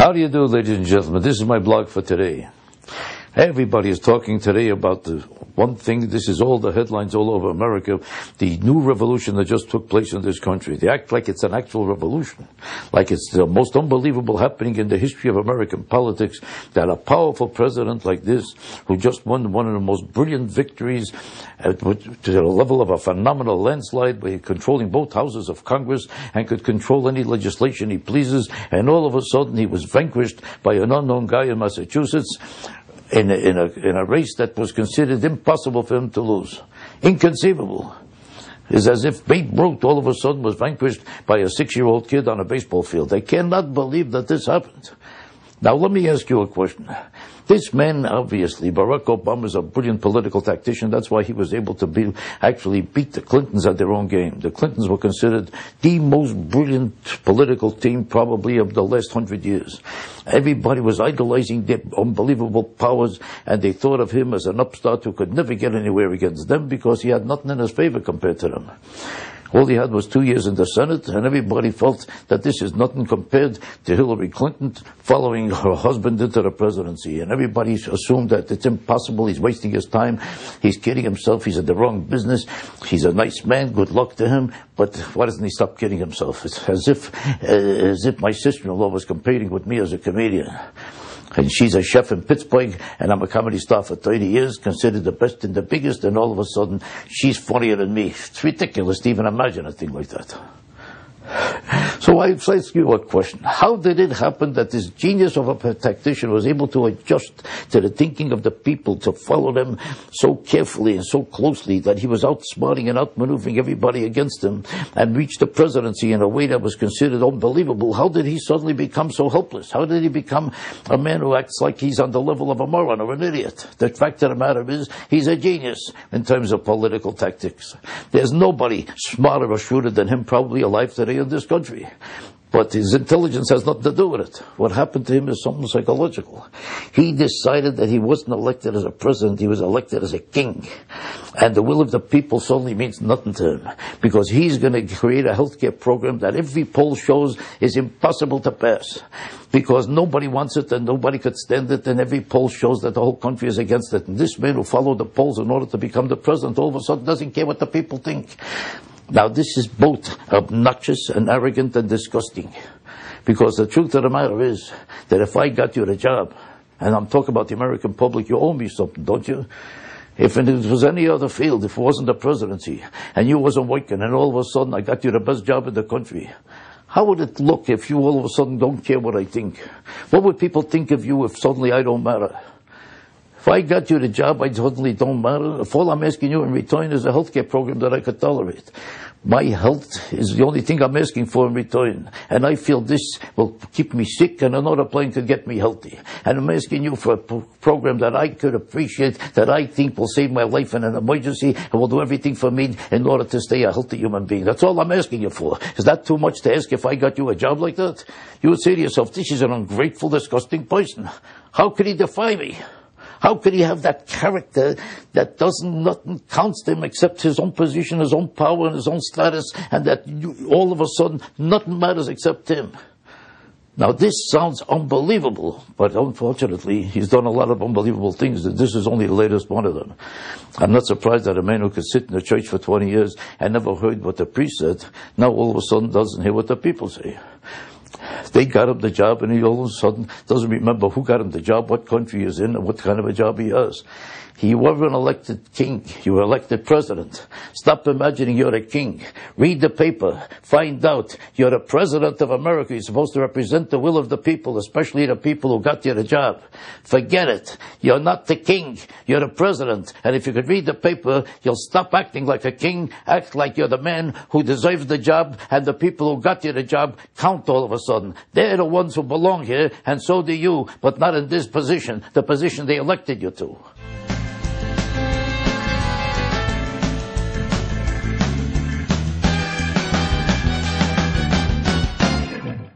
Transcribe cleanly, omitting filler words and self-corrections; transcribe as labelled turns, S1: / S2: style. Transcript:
S1: How do you do, ladies and gentlemen? This is my blog for today. Everybody is talking today about the one thing. This is all the headlines all over America. The new revolution that just took place in this country. They act like it's an actual revolution. Like it's the most unbelievable happening in the history of American politics, that a powerful president like this, who just won one of the most brilliant victories to the level of a phenomenal landslide by controlling both houses of Congress and could control any legislation he pleases, and all of a sudden he was vanquished by an unknown guy in Massachusetts in a race that was considered impossible for him to lose. Inconceivable. It's as if Babe Ruth all of a sudden was vanquished by a 6-year-old kid on a baseball field. I cannot believe that this happened. Now let me ask you a question. This man, obviously, Barack Obama, is a brilliant political tactician. That's why he was able to actually beat the Clintons at their own game. The Clintons were considered the most brilliant political team probably of the last 100 years. Everybody was idolizing their unbelievable powers, and they thought of him as an upstart who could never get anywhere against them because he had nothing in his favor compared to them. All he had was 2 years in the Senate, and everybody felt that this is nothing compared to Hillary Clinton following her husband into the presidency. And everybody assumed that it's impossible, he's wasting his time, he's kidding himself, he's in the wrong business, he's a nice man, good luck to him, but why doesn't he stop kidding himself? It's as if my sister-in-law was competing with me as a comedian. And she's a chef in Pittsburgh, and I'm a comedy star for 30 years, considered the best and the biggest, and all of a sudden, she's funnier than me. It's ridiculous to even imagine a thing like that. So I ask you a question. How did it happen that this genius of a tactician was able to adjust to the thinking of the people, to follow them so carefully and so closely that he was outsmarting and outmaneuvering everybody against him and reached the presidency in a way that was considered unbelievable? How did he suddenly become so helpless? How did he become a man who acts like he's on the level of a moron or an idiot? The fact of the matter is, he's a genius in terms of political tactics. There's nobody smarter or shrewder than him probably alive today in this country. But his intelligence has nothing to do with it. What happened to him is something psychological. He decided that he wasn't elected as a president, he was elected as a king. And the will of the people suddenly means nothing to him, because he's going to create a healthcare program that every poll shows is impossible to pass. Because nobody wants it and nobody could stand it, and every poll shows that the whole country is against it. And this man who followed the polls in order to become the president all of a sudden doesn't care what the people think. Now, this is both obnoxious and arrogant and disgusting, because the truth of the matter is that if I got you the job, and I'm talking about the American public, you owe me something, don't you? If it was any other field, if it wasn't the presidency, and you wasn't working, and all of a sudden I got you the best job in the country, how would it look if you all of a sudden don't care what I think? What would people think of you if suddenly I don't matter? If I got you the job, I totally don't matter. If all I'm asking you in return is a healthcare program that I could tolerate. My health is the only thing I'm asking for in return. And I feel this will keep me sick and another plane could get me healthy. And I'm asking you for a program that I could appreciate, that I think will save my life in an emergency and will do everything for me in order to stay a healthy human being. That's all I'm asking you for. Is that too much to ask if I got you a job like that? You would say to yourself, this is an ungrateful, disgusting person. How could he defy me? How could he have that character that nothing counts to him except his own position, his own power, and his own status, and that all of a sudden nothing matters except him? Now, this sounds unbelievable, but unfortunately, he's done a lot of unbelievable things, and this is only the latest one of them. I'm not surprised that a man who could sit in the church for 20 years and never heard what the priest said, now all of a sudden doesn't hear what the people say. They got him the job, and he all of a sudden doesn't remember who got him the job, what country he's in, and what kind of a job he has. You were an elected king. You were elected president. Stop imagining you're a king. Read the paper. Find out. You're the president of America. You're supposed to represent the will of the people, especially the people who got you the job. Forget it. You're not the king. You're the president. And if you could read the paper, you'll stop acting like a king, act like you're the man who deserves the job, and the people who got you the job count all of a sudden. They're the ones who belong here, and so do you, but not in this position, the position they elected you to.